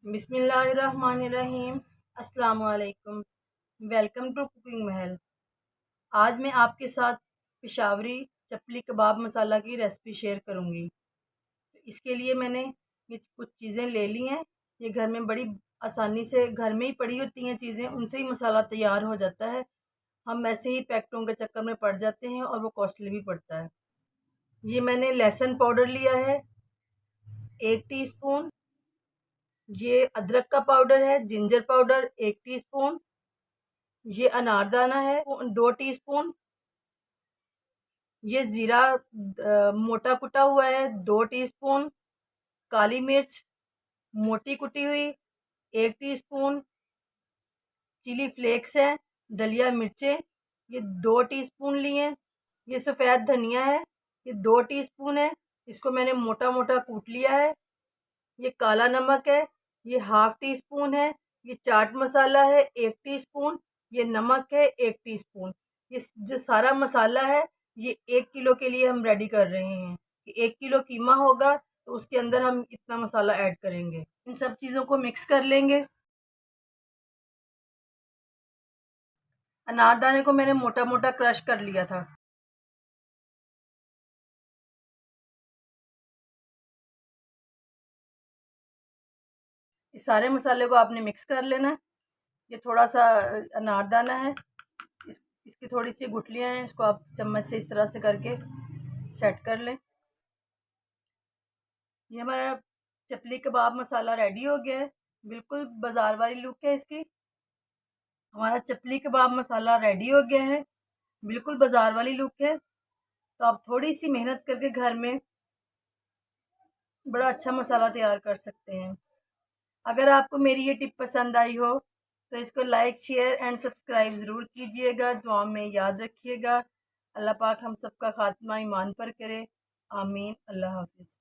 बिस्मिल्लाहिर्रहमानिर्रहीम। अस्सलाम वालेकुम। वेलकम टू कुकिंग महल। आज मैं आपके साथ पेशावरी चपली कबाब मसाला की रेसिपी शेयर करूंगी। तो इसके लिए मैंने ये कुछ चीज़ें ले ली हैं। ये घर में बड़ी आसानी से घर में ही पड़ी होती हैं चीज़ें, उनसे ही मसाला तैयार हो जाता है। हम ऐसे ही पैकेटों के चक्कर में पड़ जाते हैं और वो कॉस्टली भी पड़ता है। ये मैंने लहसुन पाउडर लिया है 1 टीस्पून। ये अदरक का पाउडर है, जिंजर पाउडर 1 टीस्पून। ये अनारदाना है 2 टीस्पून। ये ज़ीरा मोटा कुटा हुआ है 2 टीस्पून। काली मिर्च मोटी कुटी हुई 1 टीस्पून। चिली फ्लेक्स है, दलिया मिर्चें ये 2 टीस्पून लिए। ये सफ़ेद धनिया है, ये 2 टीस्पून है, इसको मैंने मोटा मोटा कूट लिया है। ये काला नमक है, ये हाफ टीस्पून है। ये चाट मसाला है 1 टीस्पून। ये नमक है 1 टीस्पून। ये जो सारा मसाला है ये 1 किलो के लिए हम रेडी कर रहे हैं कि 1 किलो कीमा होगा तो उसके अंदर हम इतना मसाला ऐड करेंगे। इन सब चीज़ों को मिक्स कर लेंगे। अनारदाने को मैंने मोटा मोटा क्रश कर लिया था। इस सारे मसाले को आपने मिक्स कर लेना है। ये थोड़ा सा अनारदाना है, इसकी थोड़ी सी गुठलियाँ हैं, इसको आप चम्मच से इस तरह से करके सेट कर लें। ये हमारा चपली कबाब मसाला रेडी हो गया है। बिल्कुल बाज़ार वाली लुक है इसकी। हमारा चपली कबाब मसाला रेडी हो गया है, बिल्कुल बाज़ार वाली लुक है। तो आप थोड़ी सी मेहनत करके घर में बड़ा अच्छा मसाला तैयार कर सकते हैं। अगर आपको मेरी ये टिप पसंद आई हो तो इसको लाइक शेयर एंड सब्सक्राइब ज़रूर कीजिएगा। दुआ में याद रखिएगा। अल्लाह पाक हम सबका खात्मा ईमान पर करे। आमीन। अल्लाह हाफिज़।